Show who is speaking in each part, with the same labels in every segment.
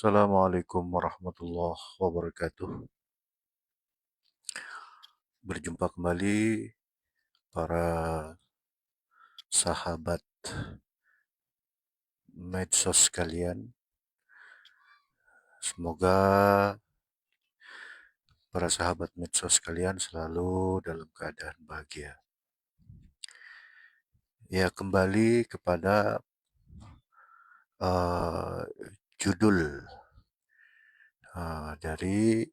Speaker 1: Assalamualaikum warahmatullahi wabarakatuh. Berjumpa kembali para sahabat medsos sekalian. Semoga para sahabat medsos sekalian selalu dalam keadaan bahagia. Ya, kembali kepada uh, judul dari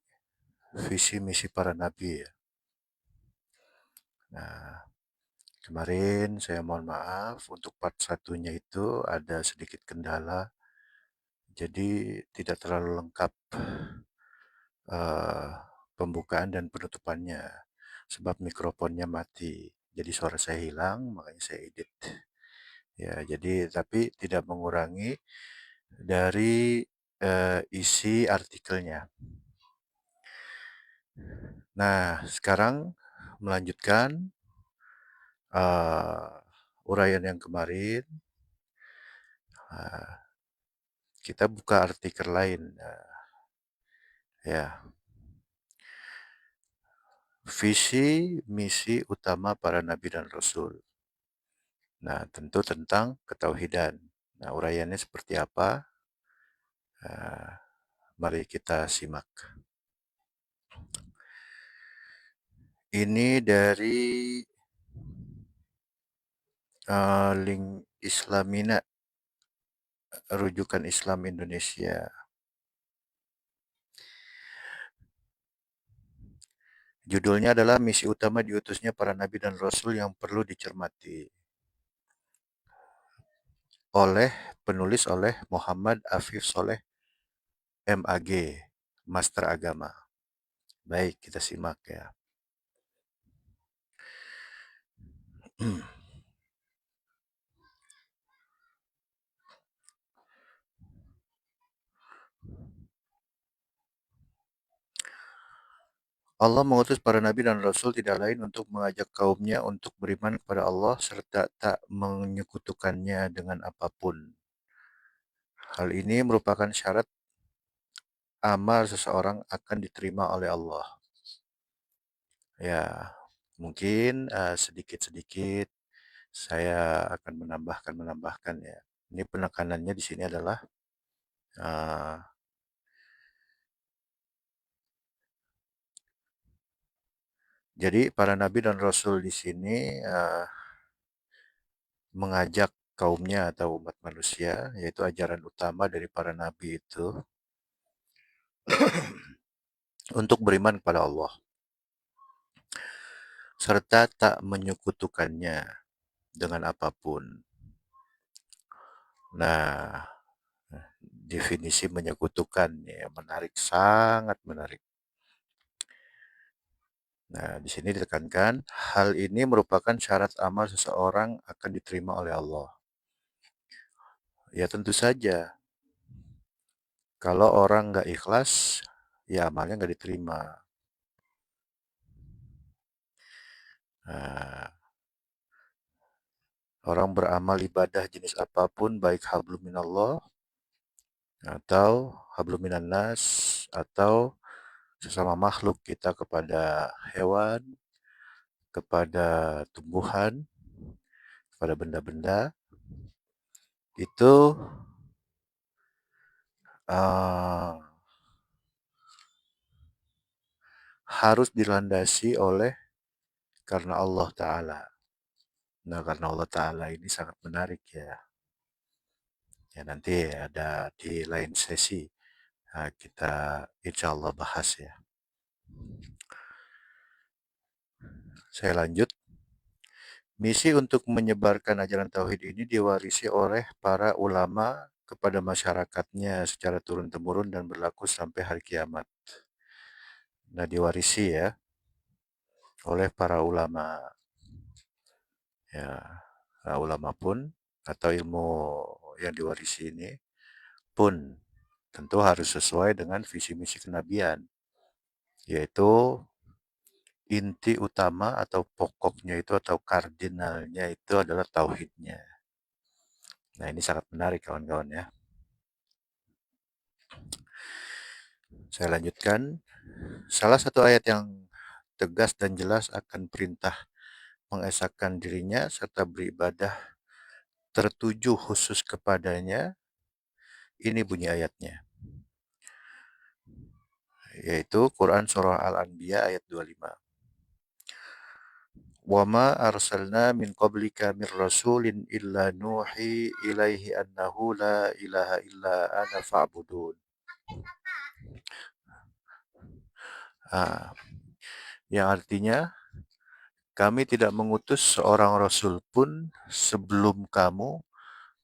Speaker 1: visi misi para nabi ya. Nah, kemarin saya mohon maaf untuk part satunya itu ada sedikit kendala, jadi tidak terlalu lengkap uh, pembukaan dan penutupannya sebab mikrofonnya mati. Jadi suara saya hilang, makanya saya edit. Ya, jadi tapi tidak mengurangi dari isi artikelnya. Nah, sekarang melanjutkan uraian yang kemarin. Kita buka artikel lain. Ya, visi misi utama para nabi dan rasul. Nah, tentu tentang ketauhidan. Nah, uraiannya seperti apa? Mari kita simak. Ini dari link Islamina, rujukan Islam Indonesia. Judulnya adalah misi utama diutusnya para nabi dan rasul yang perlu dicermati. Penulis oleh Muhammad Afif Soleh MAG, Master Agama. Baik, kita simak ya. Allah mengutus para nabi dan rasul tidak lain untuk mengajak kaumnya untuk beriman kepada Allah serta tak menyekutukannya dengan apapun. Hal ini merupakan syarat amal seseorang akan diterima oleh Allah. Ya, mungkin sedikit-sedikit saya akan menambahkan ya. Ini penekanannya di sini adalah jadi para nabi dan rasul di sini mengajak kaumnya atau umat manusia, yaitu ajaran utama dari para nabi itu untuk beriman kepada Allah serta tak menyekutukannya dengan apapun. Nah, definisi menyekutukan ya menarik, sangat menarik. Nah, di sini ditekankan hal ini merupakan syarat amal seseorang akan diterima oleh Allah. Ya tentu saja, kalau orang nggak ikhlas, ya amalnya nggak diterima. Nah, orang beramal ibadah jenis apapun, baik hablum minallah atau hablum minannas atau sesama makhluk kita kepada hewan, kepada tumbuhan, kepada benda-benda, itu harus dilandasi oleh karena Allah Ta'ala. Nah, karena Allah Ta'ala ini sangat menarik ya. Ya nanti ada di lain sesi kita insya Allah bahas ya. Saya lanjut. Misi untuk menyebarkan ajaran tauhid ini diwarisi oleh para ulama kepada masyarakatnya secara turun-temurun dan berlaku sampai hari kiamat. Nah, diwarisi ya oleh para ulama. Ya, ulama pun atau ilmu yang diwarisi ini pun tentu harus sesuai dengan visi misi kenabian, yaitu inti utama atau pokoknya itu atau kardinalnya itu adalah tauhidnya. Nah, ini sangat menarik kawan-kawan ya. Saya lanjutkan. Salah satu ayat yang tegas dan jelas akan perintah mengesahkan dirinya serta beribadah tertuju khusus kepadanya, ini bunyi ayatnya, yaitu Quran Surah Al-Anbiya ayat 25. وَمَا أَرْسَلْنَا مِنْ قَبْلِكَ مِنْ رَسُولٍ إِلَّا نُوحِي إِلَيْهِ أَنَّهُ لَا إِلَهَ إِلَّا أَنَا فَاعْبُدُونِ. Ah, yang artinya, kami tidak mengutus seorang rasul pun sebelum kamu,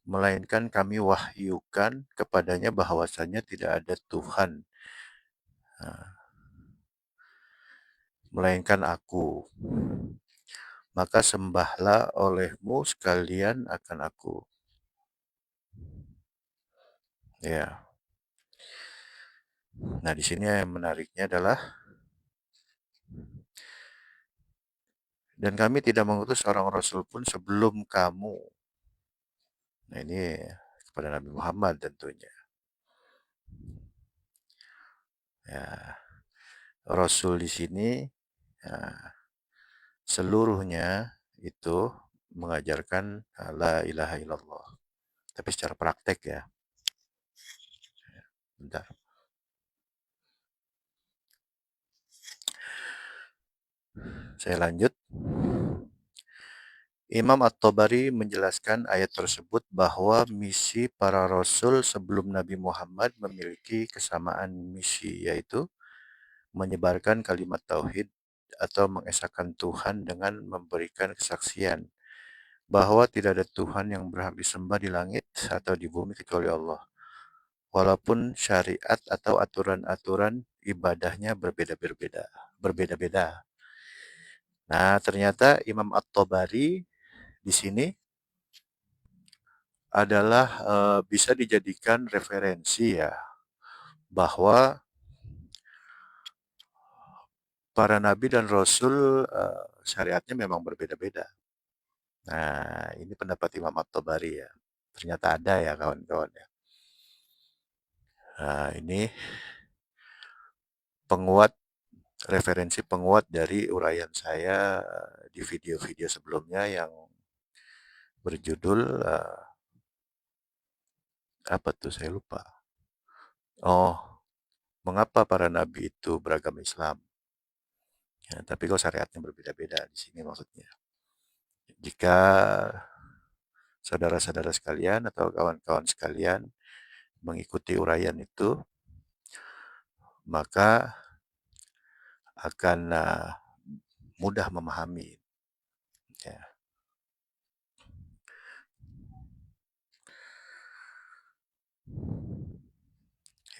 Speaker 1: melainkan kami wahyukan kepadanya bahwasanya tidak ada Tuhan, melainkan aku. Maka sembahlah olehmu sekalian akan aku. Ya. Nah, di sini yang menariknya adalah, dan kami tidak mengutus seorang rasul pun sebelum kamu. Nah, ini kepada Nabi Muhammad tentunya. Ya, rasul di sini ya, seluruhnya itu mengajarkan la ilaha illallah. Tapi secara praktek ya. Bentar. Saya lanjut. Imam At-Tabari menjelaskan ayat tersebut bahwa misi para rasul sebelum Nabi Muhammad memiliki kesamaan misi, yaitu menyebarkan kalimat tauhid atau mengesahkan Tuhan dengan memberikan kesaksian bahwa tidak ada Tuhan yang berhak disembah di langit atau di bumi kecuali Allah. Walaupun syariat atau aturan-aturan ibadahnya berbeda-beda. Nah, ternyata Imam At-Tabari di sini adalah bisa dijadikan referensi ya, bahwa para nabi dan rasul syariatnya memang berbeda-beda. Nah, ini pendapat Imam At-Tabari ya. Ternyata ada ya kawan-kawan ya. Nah, ini penguat referensi penguat dari uraian saya di video-video sebelumnya yang berjudul apa tuh saya lupa. Oh, mengapa para nabi itu beragama Islam? Ya, tapi kok syariatnya berbeda-beda di sini maksudnya. Jika saudara-saudara sekalian atau kawan-kawan sekalian mengikuti uraian itu, maka akan mudah memahami. Ya.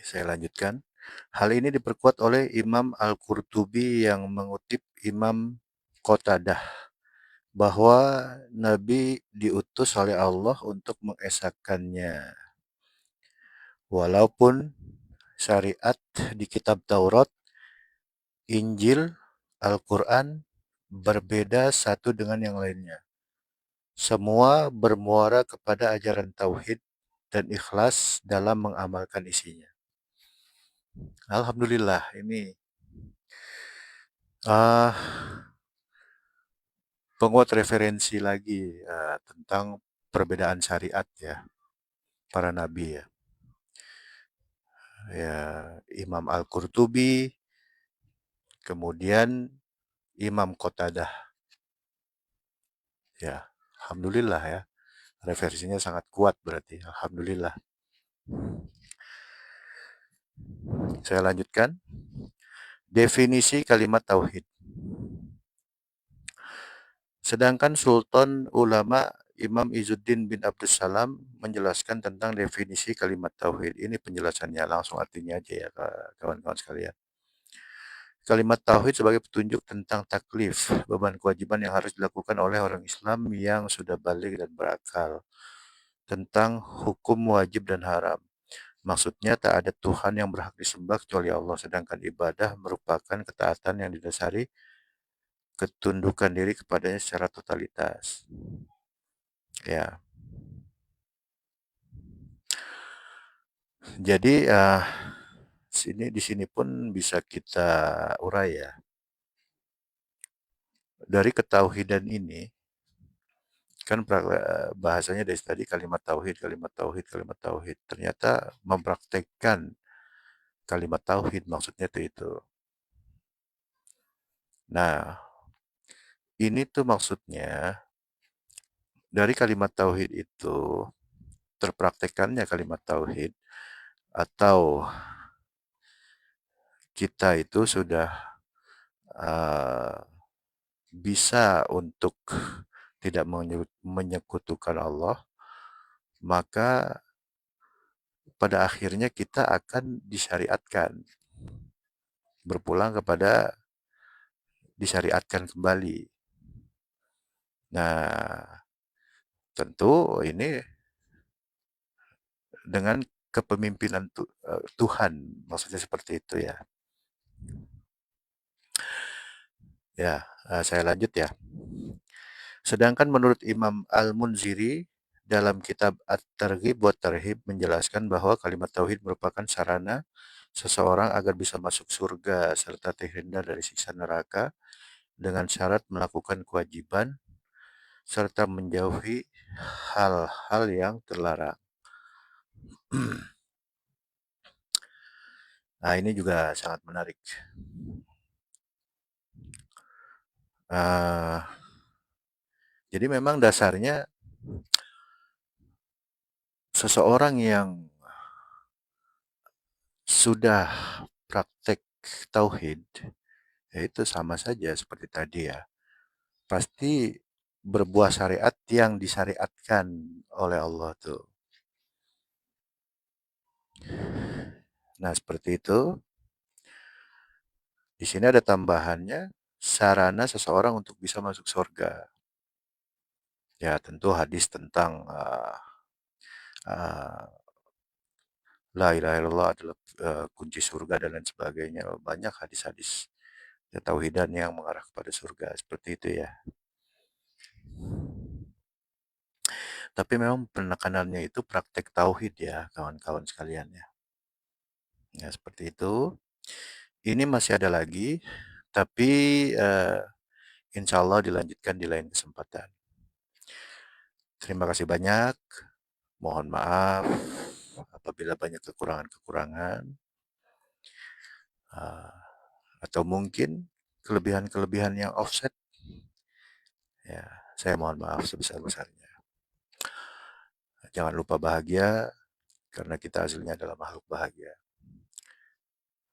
Speaker 1: Saya lanjutkan. Hal ini diperkuat oleh Imam Al-Qurtubi yang mengutip Imam Qatadah bahwa Nabi diutus oleh Allah untuk mengesahkannya. Walaupun syariat di kitab Taurat, Injil, Al-Quran berbeda satu dengan yang lainnya. Semua bermuara kepada ajaran tauhid dan ikhlas dalam mengamalkan isinya. Alhamdulillah, ini uh, penguat referensi lagi tentang perbedaan syariat ya, para nabi ya. Ya, Imam Al-Qurtubi, kemudian Imam Qatadah. Ya, alhamdulillah ya. Referensinya sangat kuat berarti. Alhamdulillah. Saya lanjutkan. Definisi kalimat tauhid. Sedangkan Sultan Ulama Imam Izzuddin bin Abdussalam menjelaskan tentang definisi kalimat tauhid. Ini penjelasannya, langsung artinya aja ya kawan-kawan sekalian. Kalimat tauhid sebagai petunjuk tentang taklif, beban kewajiban yang harus dilakukan oleh orang Islam yang sudah balik dan berakal, tentang hukum wajib dan haram. Maksudnya tak ada Tuhan yang berhak disembah kecuali Allah, sedangkan ibadah merupakan ketaatan yang didasari ketundukan diri kepadanya secara totalitas. Ya, jadi di sini pun bisa kita urai ya. Dari ketauhidan ini, kan bahasanya dari tadi kalimat tauhid, kalimat tauhid, kalimat tauhid. Ternyata mempraktekkan kalimat tauhid maksudnya itu. Nah, ini tuh maksudnya dari kalimat tauhid itu terpraktekannya kalimat tauhid atau kita itu sudah uh, bisa untuk tidak menyekutukan Allah, maka pada akhirnya kita akan disyariatkan, berpulang kepada disyariatkan kembali. Nah, tentu ini dengan kepemimpinan Tuhan, maksudnya seperti itu ya. Ya, saya lanjut ya. Sedangkan menurut Imam Al-Munziri dalam kitab At-Targhib wa Tarhib menjelaskan bahwa kalimat tauhid merupakan sarana seseorang agar bisa masuk surga serta terhindar dari siksa neraka dengan syarat melakukan kewajiban serta menjauhi hal-hal yang terlarang. Nah, ini juga sangat menarik. Uh, jadi memang dasarnya seseorang yang sudah praktek tauhid, ya itu sama saja seperti tadi ya. Pasti berbuah syariat yang disyariatkan oleh Allah tuh. Nah, seperti itu. Di sini ada tambahannya, sarana seseorang untuk bisa masuk surga. Ya, tentu hadis tentang uh, la ilaha illallah adalah kunci surga dan lain sebagainya. Banyak hadis-hadis tauhidan yang mengarah kepada surga seperti itu ya. Tapi memang penekanannya itu praktek tauhid ya, kawan-kawan sekalian ya. Ya, seperti itu. Ini masih ada lagi, tapi insya Allah dilanjutkan di lain kesempatan. Terima kasih banyak. Mohon maaf apabila banyak kekurangan-kekurangan. Atau mungkin kelebihan-kelebihan yang offset. Ya, saya mohon maaf sebesar-besarnya. Jangan lupa bahagia, karena kita hasilnya adalah makhluk bahagia.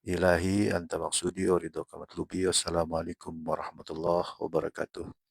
Speaker 1: Ilahi anta maksudi uridu kamatlubi. Wassalamualaikum warahmatullahi wabarakatuh.